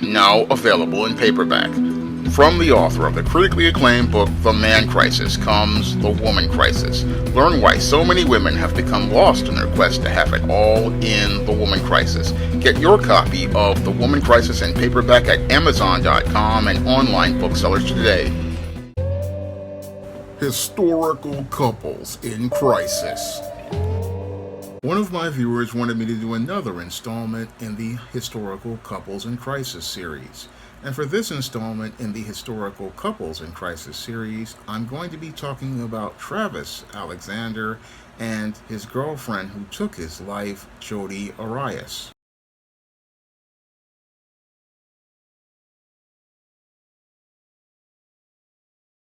now available in paperback. From the author of the critically acclaimed book The Man Crisis comes The Woman Crisis. Learn why so many women have become lost in their quest to have it all in The Woman Crisis. Get your copy of The Woman Crisis in paperback at Amazon.com and online booksellers today. Historical couples in crisis. One of my viewers wanted me to do another installment in the Historical Couples in Crisis series. And for this installment in the Historical Couples in Crisis series, I'm going to be talking about Travis Alexander and his girlfriend who took his life, Jodi Arias.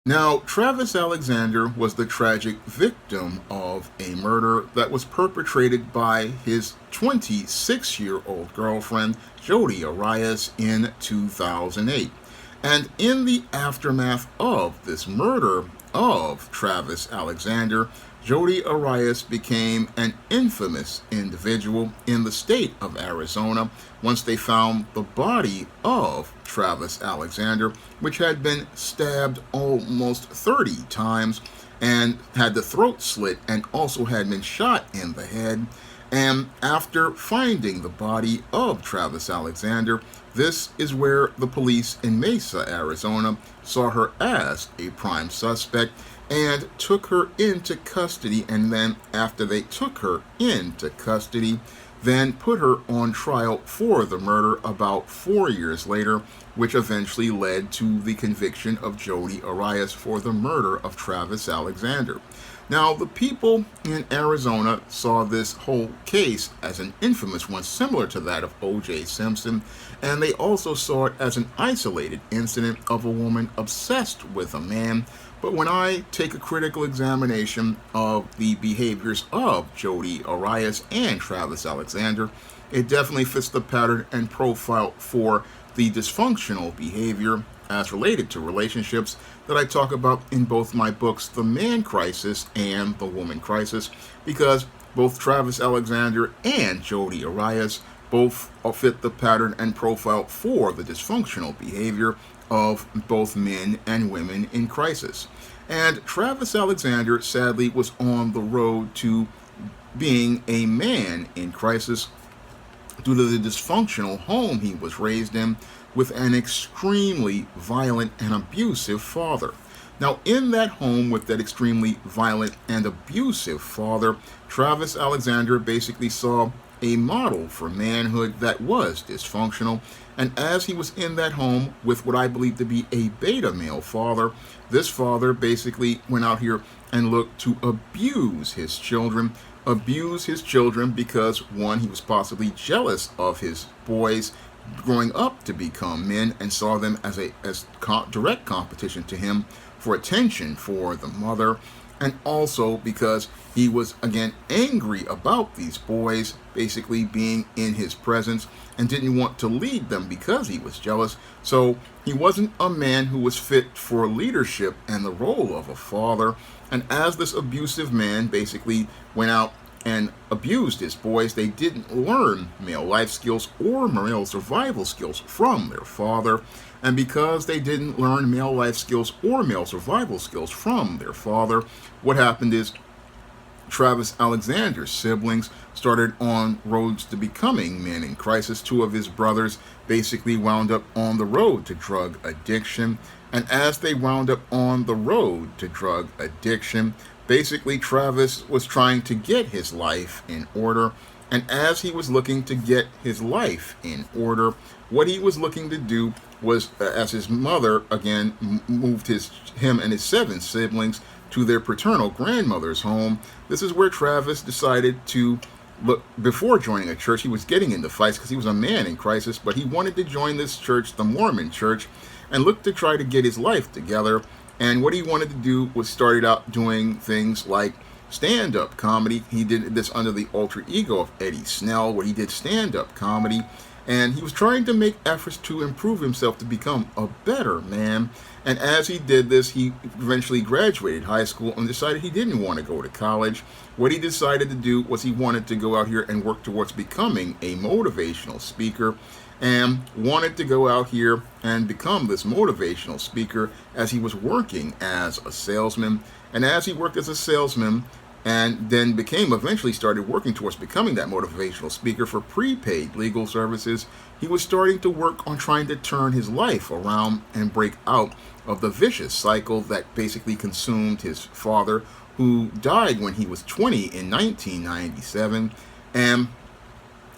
Now, Travis Alexander was the tragic victim of a murder that was perpetrated by his 26-year-old girlfriend, Jodi Arias, in 2008. And in the aftermath of this murder of Travis Alexander, Jodi Arias became an infamous individual in the state of Arizona once they found the body of Travis Alexander, which had been stabbed almost 30 times and had the throat slit and also had been shot in the head. And after finding the body of Travis Alexander, this is where the police in Mesa, Arizona, saw her as a prime suspect and took her into custody. And then after they took her into custody, then put her on trial for the murder about 4 years later, which eventually led to the conviction of Jodi Arias for the murder of Travis Alexander. Now, the people in Arizona saw this whole case as an infamous one, similar to that of O.J. Simpson, and they also saw it as an isolated incident of a woman obsessed with a man. But when I take a critical examination of the behaviors of Jodi Arias and Travis Alexander, it definitely fits the pattern and profile for the dysfunctional behavior as related to relationships that I talk about in both my books, The Man Crisis and The Woman Crisis, because both Travis Alexander and Jodi Arias both fit the pattern and profile for the dysfunctional behavior of both men and women in crisis. And Travis Alexander sadly was on the road to being a man in crisis due to the dysfunctional home he was raised in with an extremely violent and abusive father. Now, in that home with that extremely violent and abusive father, Travis Alexander basically saw a model for manhood that was dysfunctional. And as he was in that home with what I believe to be a beta male father, this father basically went out here and looked to abuse his children. Because, one, he was possibly jealous of his boys growing up to become men and saw them as direct competition to him for attention for the mother, and also because he was again angry about these boys basically being in his presence and didn't want to lead them because he was jealous. So he wasn't a man who was fit for leadership and the role of a father. And as this abusive man basically went out and abused his boys, they didn't learn male life skills or male survival skills from their father. And because they didn't learn male life skills or male survival skills from their father, what happened is Travis Alexander's siblings started on roads to becoming men in crisis. Two of his brothers basically wound up on the road to drug addiction. And as they wound up on the road to drug addiction, basically Travis was trying to get his life in order. And as he was looking to get his life in order, what he was looking to do was, as his mother again moved him and his 7 siblings to their paternal grandmother's home, this is where Travis decided to look. Before joining a church, he was getting into fights because he was a man in crisis, but he wanted to join this church, the Mormon church, and look to try to get his life together. And what he wanted to do was started out doing things like stand-up comedy. He did this under the alter ego of Eddie Snell, where he did stand-up comedy. And he was trying to make efforts to improve himself to become a better man. And as he did this, he eventually graduated high school and decided he didn't want to go to college. What he decided to do was he wanted to go out here and work towards becoming a motivational speaker. and wanted to go out here and become this motivational speaker as he was working as a salesman. And as he worked as a salesman, and then eventually started working towards becoming that motivational speaker for prepaid legal services, he was starting to work on trying to turn his life around and break out of the vicious cycle that basically consumed his father, who died when he was 20 in 1997. And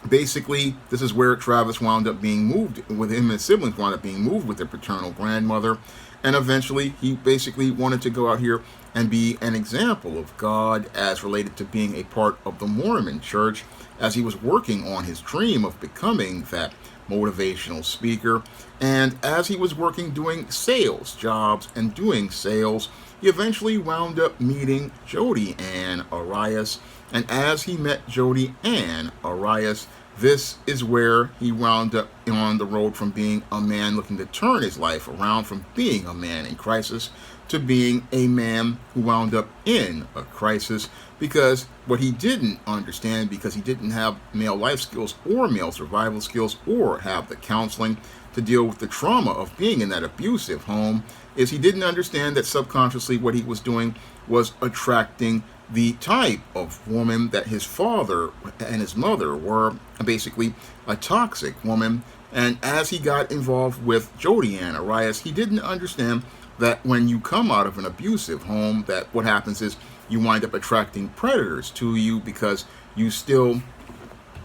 basically, this is where Travis wound up being moved, with him and his siblings wound up being moved with their paternal grandmother. And eventually, he basically wanted to go out here and be an example of God as related to being a part of the Mormon church, as he was working on his dream of becoming that motivational speaker. And as he was working doing sales jobs and doing sales, he eventually wound up meeting Jodi and Arias. And as he met Jodi and Arias, this is where he wound up on the road from being a man looking to turn his life around, from being a man in crisis to being a man who wound up in a crisis, because what he didn't understand, because he didn't have male life skills or male survival skills or have the counseling to deal with the trauma of being in that abusive home, is he didn't understand that subconsciously what he was doing was attracting the type of woman that his father and his mother were, basically a toxic woman. And as he got involved with Jodi and Arias, he didn't understand that when you come out of an abusive home, that what happens is you wind up attracting predators to you, because you still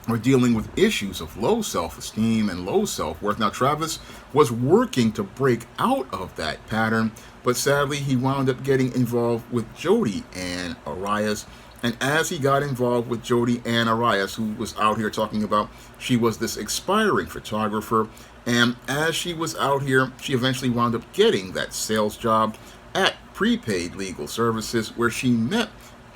are dealing with issues of low self-esteem and low self-worth. Now, Travis was working to break out of that pattern, but sadly he wound up getting involved with Jodi and Arias. And as he got involved with Jodi and Arias, who was out here talking about she was this aspiring photographer, and as she was out here, she eventually wound up getting that sales job at Prepaid Legal Services, where she met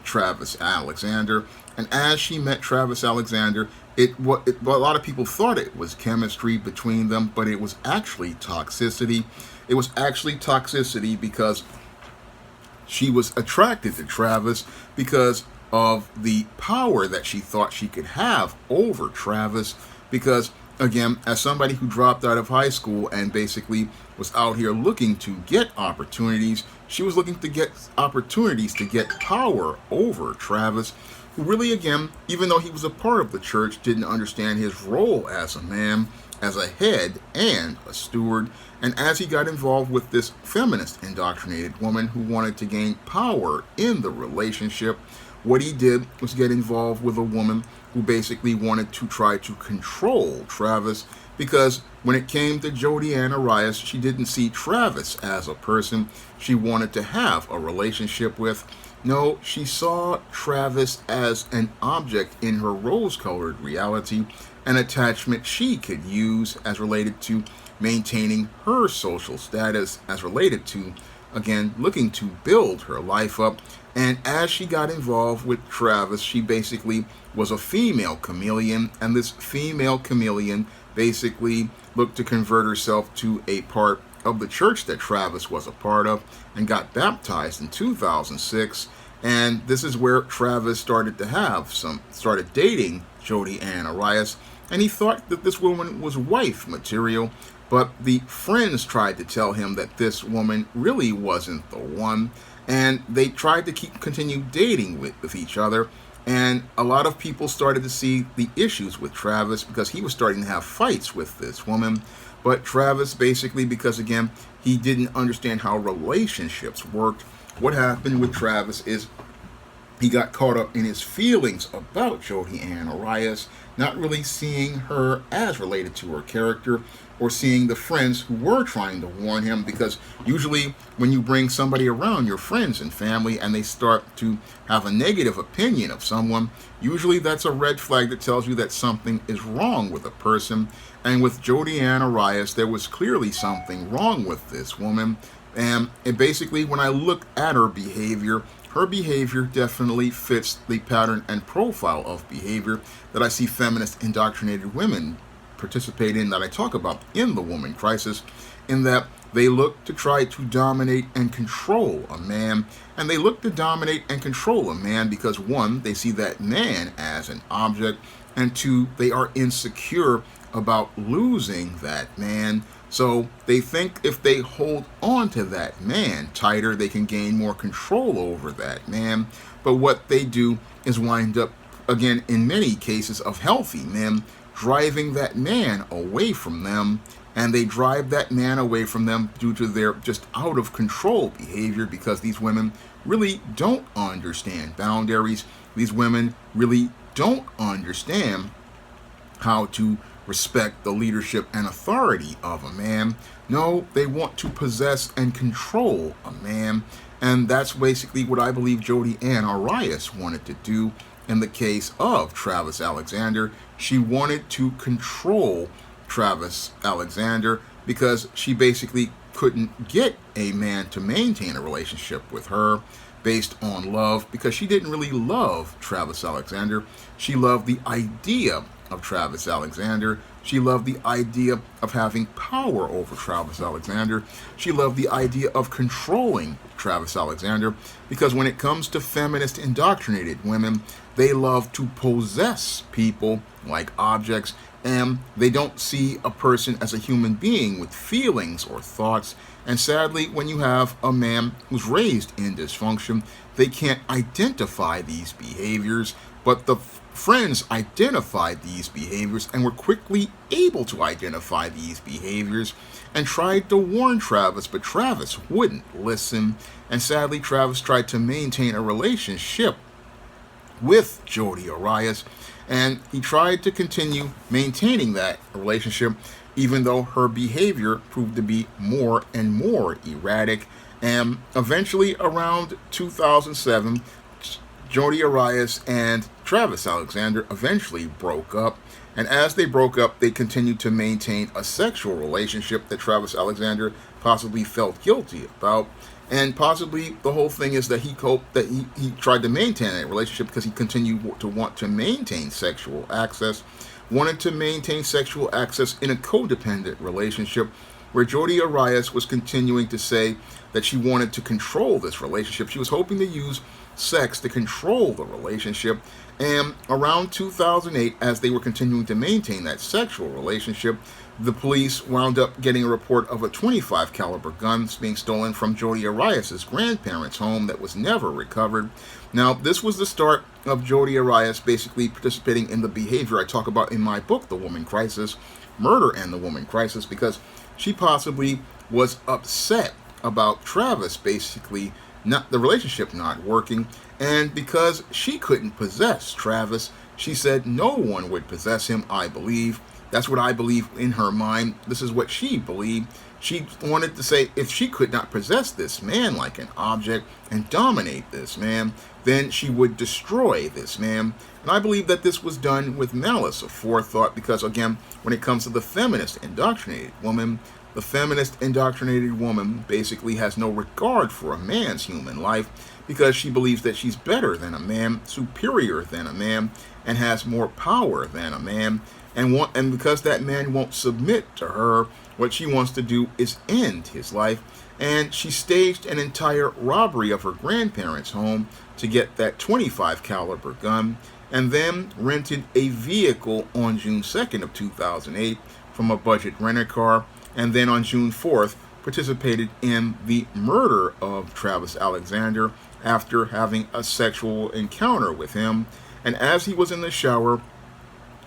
Travis Alexander. And as she met Travis Alexander, a lot of people thought it was chemistry between them, but it was actually toxicity. It was actually toxicity because she was attracted to Travis because of the power that she thought she could have over Travis. Because, again, as somebody who dropped out of high school and basically was out here looking to get opportunities, she was looking to get opportunities to get power over Travis, who really, again, even though he was a part of the church, didn't understand his role as a man, as a head, and a steward. And as he got involved with this feminist indoctrinated woman who wanted to gain power in the relationship, what he did was get involved with a woman who basically wanted to try to control Travis, because when it came to Jodi and Arias, she didn't see Travis as a person she wanted to have a relationship with. No, she saw Travis as an object in her rose-colored reality, an attachment she could use as related to maintaining her social status, as related to, again, looking to build her life up. And as she got involved with Travis, she basically was a female chameleon, and this female chameleon basically looked to convert herself to a part of the church that Travis was a part of, and got baptized in 2006. And this is where Travis started dating Jodi and Arias, and he thought that this woman was wife material, but the friends tried to tell him that this woman really wasn't the one, and they tried to continue dating with each other. And a lot of people started to see the issues with Travis, because he was starting to have fights with this woman. But Travis, basically, because again, he didn't understand how relationships worked, what happened with Travis is he got caught up in his feelings about Jodi and Arias, not really seeing her as related to her character, or seeing the friends who were trying to warn him. Because usually when you bring somebody around, your friends and family, and they start to have a negative opinion of someone, usually that's a red flag that tells you that something is wrong with a person. And with Jodi and Arias, there was clearly something wrong with this woman. And basically, when I look at her behavior definitely fits the pattern and profile of behavior that I see feminist indoctrinated women participate in, that I talk about in The Woman Crisis, in that they look to try to dominate and control a man. And they look to dominate and control a man because, one, they see that man as an object, and two, they are insecure about losing that man. So they think if they hold on to that man tighter, they can gain more control over that man. But what they do is wind up, again, in many cases of healthy men, driving that man away from them. And they drive that man away from them due to their just out of control behavior, because these women really don't understand boundaries. These women really don't understand how to respect the leadership and authority of a man. No, they want to possess and control a man. And that's basically what I believe Jodi and Arias wanted to do in the case of Travis Alexander. She wanted to control Travis Alexander because she basically couldn't get a man to maintain a relationship with her based on love, because she didn't really love Travis Alexander. She loved the idea of Travis Alexander. She loved the idea of having power over Travis Alexander. She loved the idea of controlling Travis Alexander, because when it comes to feminist indoctrinated women, they love to possess people like objects, and they don't see a person as a human being with feelings or thoughts. And sadly, when you have a man who's raised in dysfunction, they can't identify these behaviors, but the friends identified these behaviors and were quickly able to identify these behaviors and tried to warn Travis, but Travis wouldn't listen. And sadly, Travis tried to maintain a relationship with Jodi Arias, and he tried to continue maintaining that relationship even though her behavior proved to be more and more erratic. And eventually, around 2007, Jodi Arias and Travis Alexander eventually broke up. And as they broke up, they continued to maintain a sexual relationship that Travis Alexander possibly felt guilty about. And possibly the whole thing is that he hoped that he tried to maintain that relationship because he continued to want to maintain sexual access, wanted to maintain sexual access in a codependent relationship where Jodi Arias was continuing to say that she wanted to control this relationship. She was hoping to use sex to control the relationship. And around 2008, as they were continuing to maintain that sexual relationship, the police wound up getting a report of a .25 caliber gun being stolen from Jodi Arias' grandparents' home that was never recovered. Now, this was the start of Jodi Arias basically participating in the behavior I talk about in my book, The Woman Crisis, Murder and the Woman Crisis, because she possibly was upset about Travis basically not the relationship not working, and because she couldn't possess Travis, she said no one would possess him, I believe. That's what I believe in her mind. This is what she believed. She wanted to say if she could not possess this man like an object and dominate this man, then she would destroy this man. And I believe that this was done with malice of forethought because, again, when it comes to the feminist indoctrinated woman, the feminist indoctrinated woman basically has no regard for a man's human life because she believes that she's better than a man, superior than a man, and has more power than a man. And because that man won't submit to her, what she wants to do is end his life. And she staged an entire robbery of her grandparents' home to get that .25 caliber gun, and then rented a vehicle on June 2nd of 2008 from a budget rent-a-car, and then on June 4th participated in the murder of Travis Alexander after having a sexual encounter with him. And as he was in the shower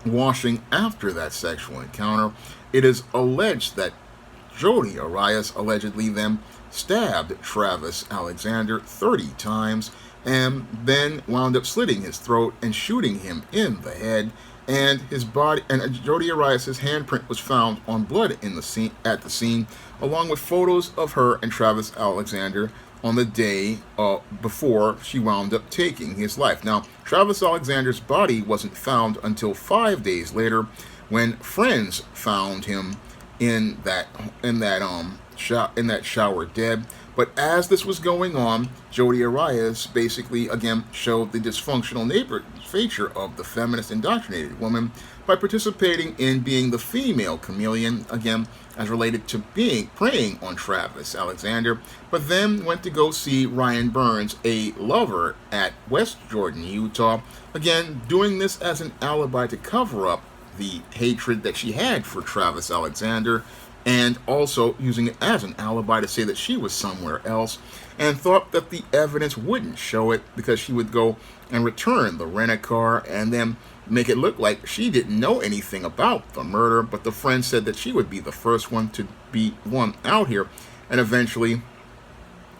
washing after that sexual encounter, it is alleged that Jodi Arias allegedly then stabbed Travis Alexander 30 times and then wound up slitting his throat and shooting him in the head. And his body, and Jodi Arias' handprint was found on blood in the scene, at the scene, along with photos of her and Travis Alexander on the day before she wound up taking his life. Now, Travis Alexander's body wasn't found until 5 days later, when friends found him in that shower dead. But as this was going on, Jodi Arias basically again showed the dysfunctional nature of the feminist indoctrinated woman by participating in being the female chameleon, again as related to preying on Travis Alexander, but then went to go see Ryan Burns, a lover at West Jordan, Utah, again doing this as an alibi to cover up the hatred that she had for Travis Alexander, and also using it as an alibi to say that she was somewhere else, and thought that the evidence wouldn't show it because she would go and return the rent-a-car and then make it look like she didn't know anything about the murder. But the friend said that she would be the first one to be one out here, and eventually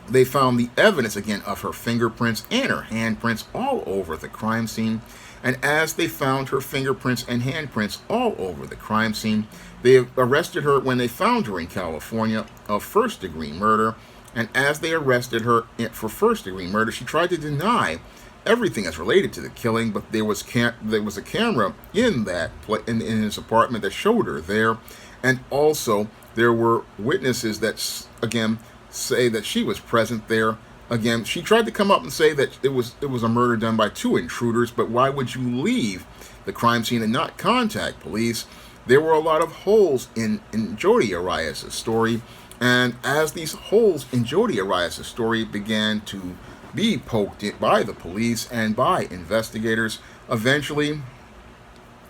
they found the evidence again of her fingerprints and her handprints all over the crime scene. And as they found her fingerprints and handprints all over the crime scene, they arrested her when they found her in California of first-degree murder. And as they arrested her for first-degree murder, she tried to deny everything as related to the killing, but there was a camera in his apartment that showed her there, and also there were witnesses that again say that she was present there. Again, she tried to come up and say that it was a murder done by two intruders, but why would you leave the crime scene and not contact police? There were a lot of holes in Jodi Arias' story, and as these holes in Jodi Arias' story began to be poked at by the police and by investigators, eventually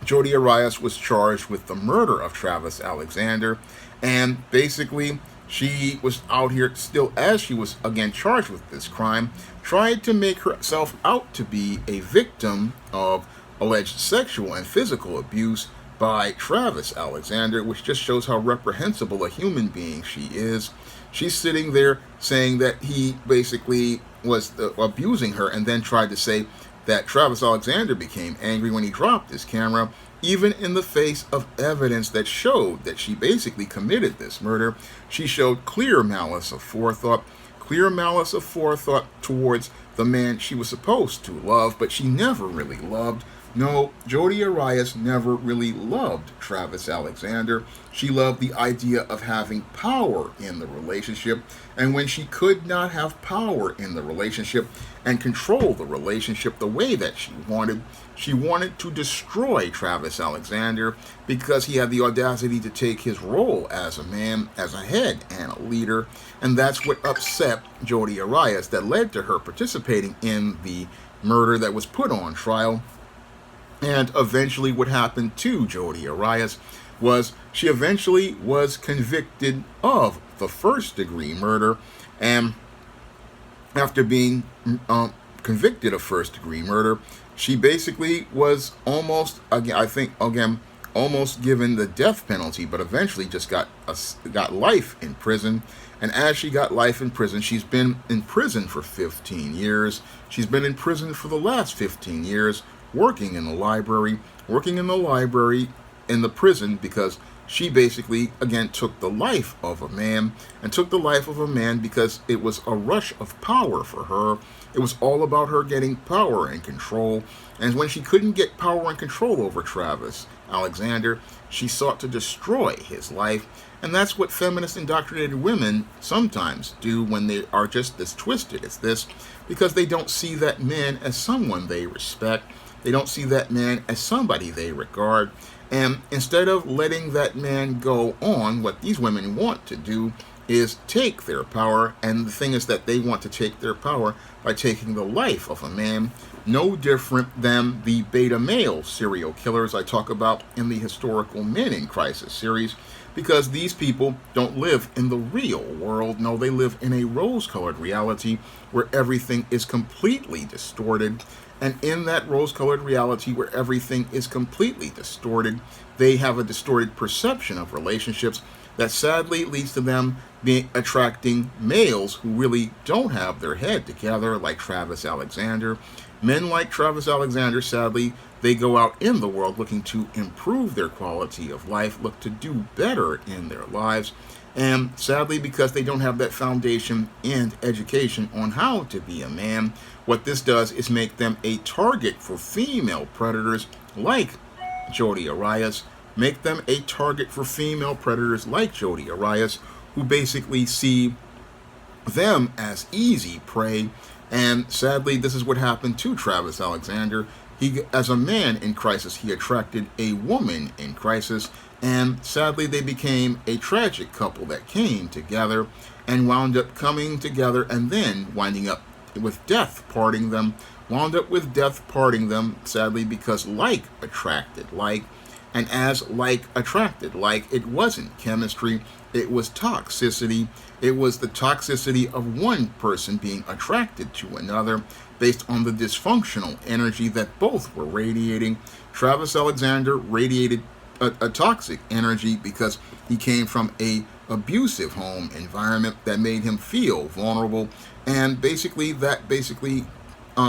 Jodi Arias was charged with the murder of Travis Alexander, and basically she was out here still, as she was again charged with this crime, tried to make herself out to be a victim of alleged sexual and physical abuse by Travis Alexander, which just shows how reprehensible a human being she is. She's sitting there saying that he basically was abusing her, and then tried to say that Travis Alexander became angry when he dropped his camera, even in the face of evidence that showed that she basically committed this murder. She showed clear malice of forethought towards the man she was supposed to love, but she never really loved. No, Jodi Arias never really loved Travis Alexander. She loved the idea of having power in the relationship, and when she could not have power in the relationship and control the relationship the way that she wanted to destroy Travis Alexander because he had the audacity to take his role as a man, as a head and a leader, and that's what upset Jodi Arias, that led to her participating in the murder that was put on trial. And eventually what happened to Jodi Arias was she eventually was convicted of the first-degree murder, and after being convicted of first-degree murder, she basically was almost given the death penalty, but eventually just got life in prison. And as she got life in prison, she's been in prison for 15 years. She's been in prison for the last 15 years, working in the library in the prison, because she basically, again, took the life of a man, because it was a rush of power for her. It was all about her getting power and control. And when she couldn't get power and control over Travis Alexander, she sought to destroy his life. And that's what feminist indoctrinated women sometimes do when they are just this twisted as this, because they don't see that man as someone they respect. They don't see that man as somebody they regard. And instead of letting that man go on, what these women want to do is take their power. And the thing is that they want to take their power by taking the life of a man, no different than the beta male serial killers I talk about in the Historical Men in Crisis series, because these people don't live in the real world. No, they live in a rose-colored reality where everything is completely distorted. And in that rose-colored reality where everything is completely distorted, they have a distorted perception of relationships that sadly leads to them attracting males who really don't have their head together, like Travis Alexander. Men like Travis Alexander, sadly, they go out in the world looking to improve their quality of life, look to do better in their lives. And sadly, because they don't have that foundation and education on how to be a man, what this does is make them a target for female predators like Jodi Arias, who basically see them as easy prey. And sadly, this is what happened to Travis Alexander. He, as a man in crisis, he attracted a woman in crisis, and sadly they became a tragic couple that came together and wound up coming together and then winding up with death parting them, sadly, because like attracted like. And as like attracted, like it wasn't chemistry, it was toxicity. It was the toxicity of one person being attracted to another based on the dysfunctional energy that both were radiating. Travis Alexander radiated a toxic energy because he came from a abusive home environment that made him feel vulnerable, and that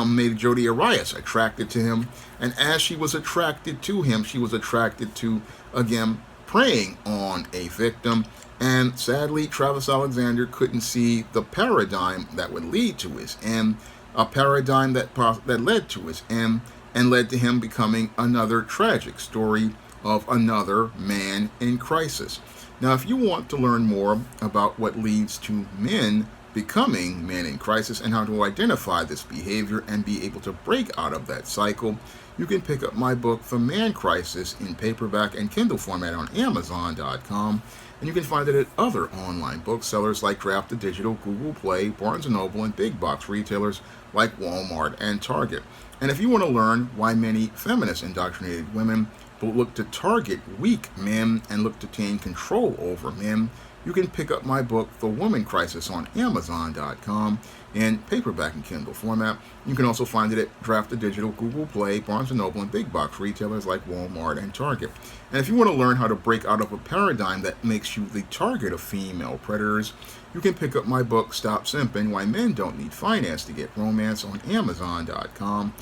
made Jodi Arias attracted to him. And as she was attracted to him, she was attracted to, again, preying on a victim. And sadly, Travis Alexander couldn't see the paradigm that would lead to his end, a paradigm that led to his end and led to him becoming another tragic story of another man in crisis. Now, if you want to learn more about what leads to men becoming men in crisis and how to identify this behavior and be able to break out of that cycle, you can pick up my book, The Man Crisis, in paperback and Kindle format on Amazon.com. And you can find it at other online booksellers like Draft to Digital, Google Play, Barnes & Noble, and big box retailers like Walmart and Target. And if you want to learn why many feminist indoctrinated women look to target weak men and look to gain control over men, you can pick up my book, The Woman Crisis, on Amazon.com in paperback and Kindle format. You can also find it at Draft to Digital, Google Play, Barnes & Noble, and big box retailers like Walmart and Target. And if you want to learn how to break out of a paradigm that makes you the target of female predators, you can pick up my book, Stop Simping, Why Men Don't Need Finance to Get Romance, on Amazon.com,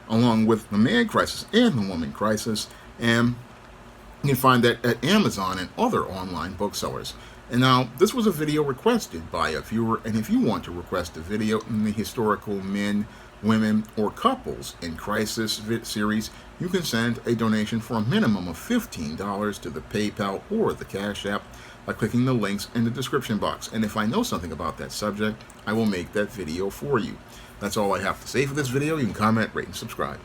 along with The Man Crisis and The Woman Crisis. And you can find that at Amazon and other online booksellers. And now, this was a video requested by a viewer, and if you want to request a video in the historical men, women, or couples in crisis series, you can send a donation for a minimum of $15 to the PayPal or the Cash App by clicking the links in the description box. And if I know something about that subject, I will make that video for you. That's all I have to say for this video. You can comment, rate, and subscribe.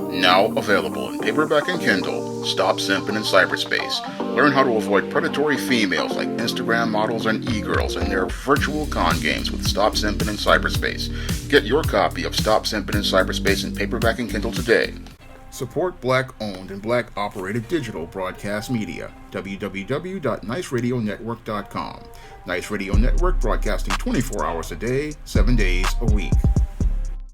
Now available in paperback and Kindle, Stop Simping in Cyberspace. Learn how to avoid predatory females like Instagram models and e-girls and their virtual con games with Stop Simping in Cyberspace. Get your copy of Stop Simping in Cyberspace in paperback and Kindle today. Support Black-owned and Black-operated digital broadcast media. www.niceradionetwork.com. Nice Radio Network, broadcasting 24 hours a day, 7 days a week.